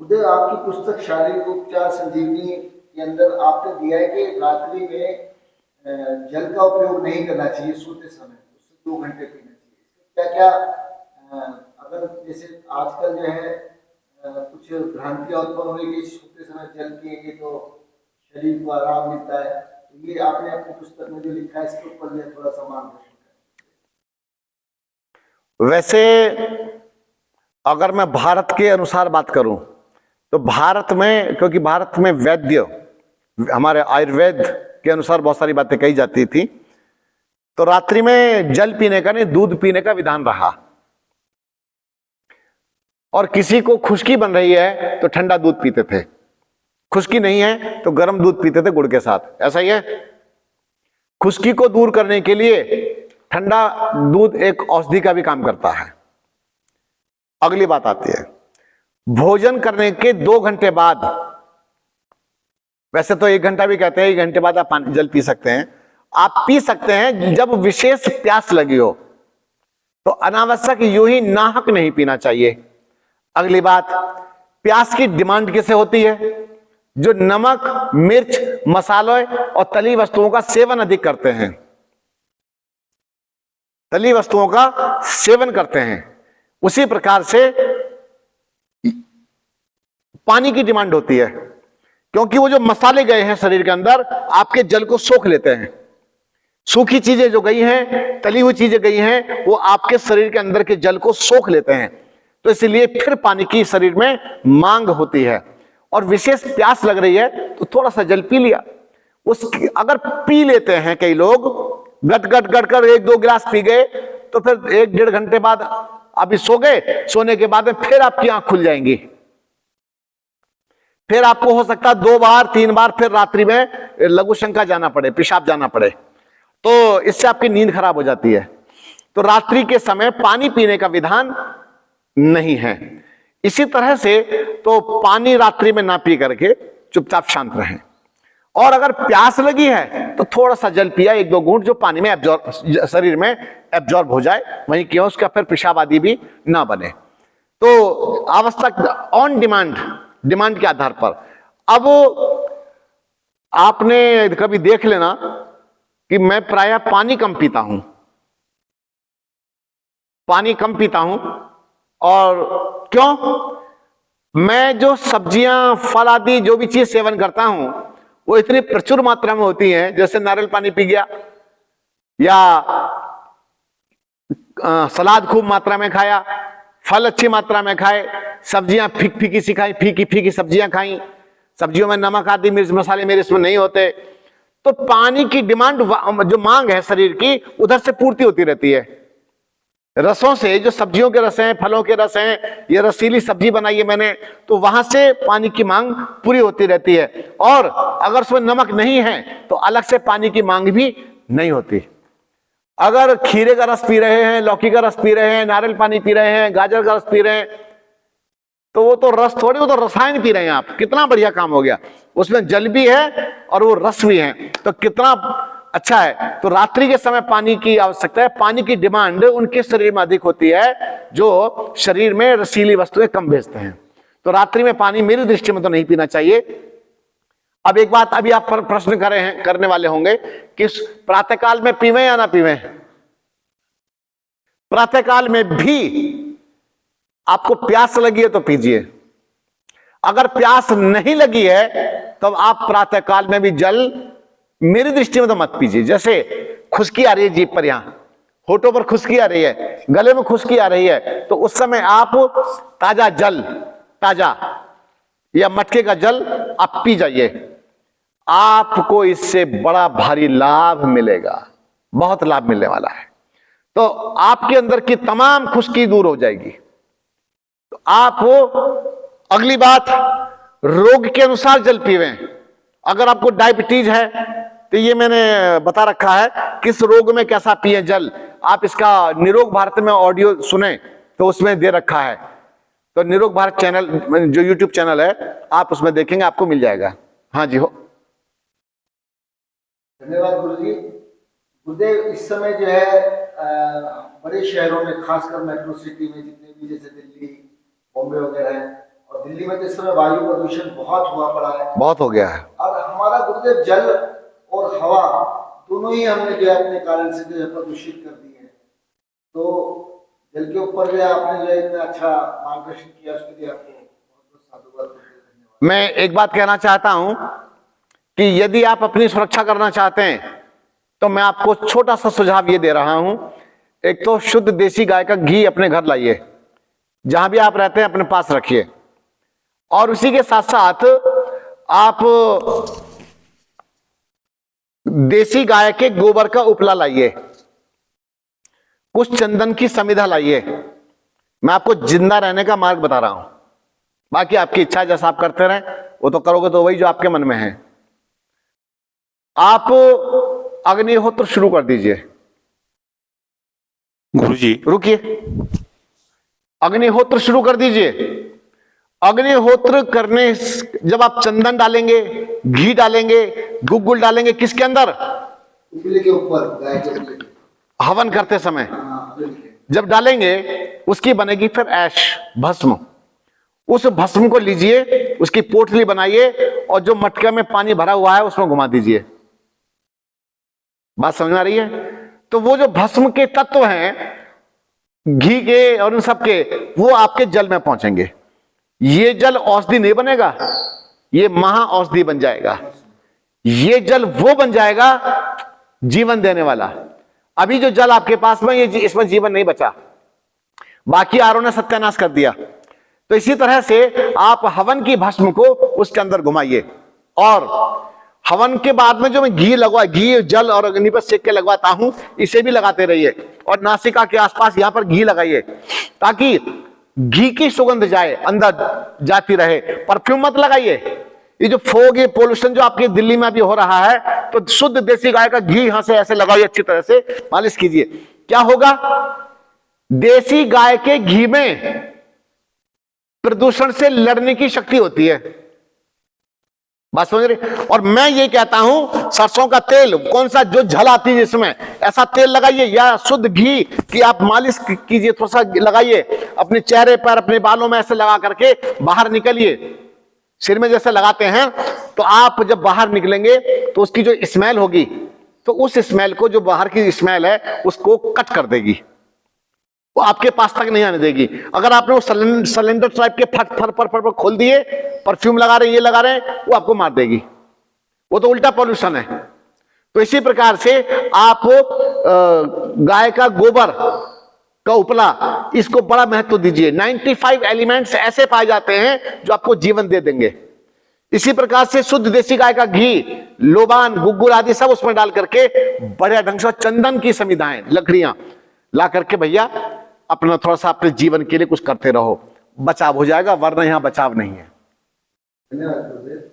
उदय, आपकी पुस्तक शारीरिक उपचार संजीवनी के अंदर आपने दिया है कि रात्रि में जल का उपयोग नहीं करना चाहिए, सोते समय उससे 2 घंटे पीना चाहिए। क्या क्या अगर जैसे आजकल जो है कुछ भ्रांतियां उत्पन्न हुई कि सोते समय जल पिएंगे तो शरीर को आराम मिलता है, तो ये आपने अपनी पुस्तक में जो लिखा है इसके ऊपर जो थोड़ा सा मार्गदर्शन करें। वैसे अगर मैं भारत के अनुसार बात करूं तो भारत में, क्योंकि भारत में वैद्य, हमारे आयुर्वेद के अनुसार बहुत सारी बातें कही जाती थी, तो रात्रि में जल पीने का नहीं, दूध पीने का विधान रहा। और किसी को खुश्की बन रही है तो ठंडा दूध पीते थे, खुश्की नहीं है तो गर्म दूध पीते थे गुड़ के साथ। ऐसा ही है, खुश्की को दूर करने के लिए ठंडा दूध एक औषधि का भी काम करता है। अगली बात आती है, भोजन करने के 2 घंटे बाद, वैसे तो 1 घंटा भी कहते हैं, 1 घंटे बाद आप पानी जल पी सकते हैं। आप पी सकते हैं जब विशेष प्यास लगी हो, तो अनावश्यक यूं ही नाहक नहीं पीना चाहिए। अगली बात, प्यास की डिमांड किसे होती है? जो नमक, मिर्च, मसालों और तली वस्तुओं का सेवन अधिक करते हैं, तली वस्तुओं का सेवन करते हैं। उसी प्रकार से पानी की डिमांड होती है, क्योंकि वो जो मसाले गए हैं शरीर के अंदर आपके जल को सोख लेते हैं। सूखी चीजें जो गई हैं, तली हुई चीजें गई हैं, वो आपके शरीर के अंदर के जल को सोख लेते हैं। तो इसलिए फिर पानी की शरीर में मांग होती है। और विशेष प्यास लग रही है तो थोड़ा सा जल पी लिया। अगर पी लेते हैं कई लोग, गट गट गट कर 1-2 गिलास पी गए, तो फिर 1-1.5 घंटे बाद अभी सो गए, सोने के बाद में फिर आपकी आंख खुल जाएंगी। फिर आपको हो सकता है 2 बार 3 बार फिर रात्रि में लघु शंका जाना पड़े, पेशाब जाना पड़े, तो इससे आपकी नींद खराब हो जाती है। तो रात्रि के समय पानी पीने का विधान नहीं है। इसी तरह से तो पानी रात्रि में ना पी करके चुपचाप शांत रहें। और अगर प्यास लगी है तो थोड़ा सा जल पिया, 1-2 घूंट, जो पानी में एब्जॉर्ब, शरीर में एब्जॉर्ब हो जाए, वहीं क्यों उसका फिर पेशाब आदि भी ना बने। तो आवश्यक ऑन डिमांड, डिमांड के आधार पर। अब आपने कभी देख लेना कि मैं प्रायः पानी कम पीता हूं, पानी कम पीता हूं। और क्यों? मैं जो सब्जियां, फल आदि जो भी चीज सेवन करता हूं वो इतनी प्रचुर मात्रा में होती हैं, जैसे नारियल पानी पी गया, या सलाद खूब मात्रा में खाया, फल अच्छी मात्रा में खाए, सब्जियां फीकी सी खाई, फीकी फीकी सब्जियां खाई, सब्जियों में नमक आदि मिर्च मसाले मेरे इसमें नहीं होते, तो पानी की डिमांड, जो मांग है शरीर की, उधर से पूर्ति होती रहती है। रसों से, जो सब्जियों के रस हैं, फलों के रस हैं, ये रसीली सब्जी बनाई है मैंने, तो वहां से पानी की मांग पूरी होती रहती है। और अगर उसमें नमक नहीं है तो अलग से पानी की मांग भी नहीं होती। अगर खीरे का रस पी रहे हैं, लौकी का रस पी रहे हैं, नारियल पानी पी रहे हैं, गाजर का रस पी रहे हैं, तो वो तो रस थोड़ी, वो तो रसायन पी रहे हैं आप। कितना बढ़िया काम हो गया, उसमें जल भी है और वो रस भी है, तो कितना अच्छा है। तो रात्रि के समय पानी की आवश्यकता है। पानी की डिमांड उनके शरीर में अधिक होती है जो शरीर में रसीली वस्तुएं कम भेजते हैं। तो रात्रि में पानी मेरी दृष्टि में तो नहीं पीना चाहिए। अब एक बात अभी आप प्रश्न करने वाले होंगे कि प्रातःकाल में पीवें या ना पीवें। प्रातःकाल में भी आपको प्यास लगी है तो पीजिए। अगर प्यास नहीं लगी है तो आप प्रातःकाल में भी जल मेरी दृष्टि में तो मत पीजिए। जैसे खुश्की आ रही है जीभ पर, यहां होठों पर खुश्की आ रही है, गले में खुश्की आ रही है, तो उस समय आप ताजा जल, ताजा या मटके का जल आप पी जाइए। आपको इससे बड़ा भारी लाभ मिलेगा, बहुत लाभ मिलने वाला है। तो आपके अंदर की तमाम खुश्की दूर हो जाएगी। तो आप, अगली बात, रोग के अनुसार जल पीवें। अगर आपको डायबिटीज है तो ये मैंने बता रखा है किस रोग में कैसा पिए जल। आप इसका निरोग भारत में ऑडियो सुने तो उसमें दे रखा है। तो निरोग भारत चैनल, जो यूट्यूब चैनल है, आप उसमें देखेंगे, आपको मिल जाएगा। हाँ जी, हो। धन्यवाद गुरुजी। गुरुदेव, इस समय जो है बड़े शहरों में, खासकर मेट्रो सिटी में जितने भी, जैसे दिल्ली, बॉम्बे वगैरह है, और दिल्ली दिल्ली में तो इस समय वायु प्रदूषण बहुत हुआ पड़ा है, बहुत हो गया है। और हमारा गुरुदेव जल और हवा दोनों ही हमने जो है अपने कारण से जो है प्रदूषित कर दिए हैं। तो जल के ऊपर जो है आपने जो है इतना अच्छा मार्गदर्शन किया, उसके लिए आपको बहुत बहुत साधुवाद, धन्यवाद। मैं एक बात कहना चाहता हूं कि यदि आप अपनी सुरक्षा करना चाहते हैं तो मैं आपको छोटा सा सुझाव ये दे रहा हूं। एक तो शुद्ध देसी गाय का घी अपने घर लाइए, जहां भी आप रहते हैं अपने पास रखिए, और उसी के साथ साथ आप देसी गाय के गोबर का उपला लाइए, कुछ चंदन की समिधा लाइए। मैं आपको जिंदा रहने का मार्ग बता रहा हूं, बाकी आपकी इच्छा जैसा आप करते रहें, वो तो करोगे तो वही जो आपके मन में है। आप अग्निहोत्र शुरू कर दीजिए। गुरुजी रुकिए, अग्निहोत्र शुरू कर दीजिए। अग्निहोत्र करने, जब आप चंदन डालेंगे, घी डालेंगे, गुग्गुल डालेंगे, किसके अंदर? उपले के ऊपर, गाय के उपले के। हवन करते समय हाँ, बिल्कुल। जब डालेंगे उसकी बनेगी फिर ऐश, भस्म। उस भस्म को लीजिए, उसकी पोटली बनाइए और जो मटके में पानी भरा हुआ है उसमें घुमा दीजिए। बात समझ में आ रही है? तो वो जो भस्म के तत्व हैं घी के और उन सब के, वो आपके जल में पहुंचेंगे। ये जल औषधि नहीं बनेगा, ये महा औषधि बन जाएगा। ये जल वो बन जाएगा जीवन देने वाला। अभी जो जल आपके पास में, ये इसमें जीवन नहीं बचा, बाकी आरओ ने सत्यानाश कर दिया। तो इसी तरह से आप हवन की भस्म को उसके अंदर घुमाइए, और हवन के बाद में जो मैं घी लगवा, घी जल और अग्नि पर सेक के लगवाता हूं, इसे भी लगाते रहिए, और नासिका के आसपास यहां पर घी लगाइए, ताकि घी की सुगंध जाए, अंदर जाती रहे। परफ्यूम मत लगाइए। ये जो फोग, ये पोल्यूशन जो आपके दिल्ली में अभी हो रहा है, तो शुद्ध देसी गाय का घी यहां से ऐसे लगाइए, अच्छी तरह से मालिश कीजिए। क्या होगा? देसी गाय के घी में प्रदूषण से लड़ने की शक्ति होती है। बात समझ रहे? और मैं ये कहता हूं, सरसों का तेल, कौन सा जो झल आती है जिसमें, ऐसा तेल लगाइए, या शुद्ध घी की आप मालिश कीजिए, थोड़ा सा लगाइए अपने चेहरे पर, अपने बालों में ऐसे लगा करके बाहर निकलिए। सिर में जैसे लगाते हैं, तो आप जब बाहर निकलेंगे तो उसकी जो स्मेल होगी, तो उस स्मेल को, जो बाहर की स्मेल है, उसको कट कर देगी, वो आपके पास तक नहीं आने देगी। अगर आपने वो सिलेंडर टाइप के फट फट फट फट खोल दिए, परफ्यूम लगा रहे हैं, ये लगा रहे हैं, वो आपको मार देगी। वो तो उल्टा पॉल्यूशन है। तो इसी प्रकार से आप गाय का गोबर का उपला, इसको बड़ा महत्व दीजिए। 95 एलिमेंट्स ऐसे पाए जाते हैं जो आपको जीवन दे देंगे। इसी प्रकार से शुद्ध देसी गाय का घी, लोबान, गुग्गुल आदि सब उसमें डाल करके बढ़िया ढंग से, चंदन की समिधाएं, लकड़ियां ला करके भैया अपना थोड़ा सा अपने जीवन के लिए कुछ करते रहो, बचाव हो जाएगा, वरना यहां बचाव नहीं है। धन्यवाद गुरुदेव।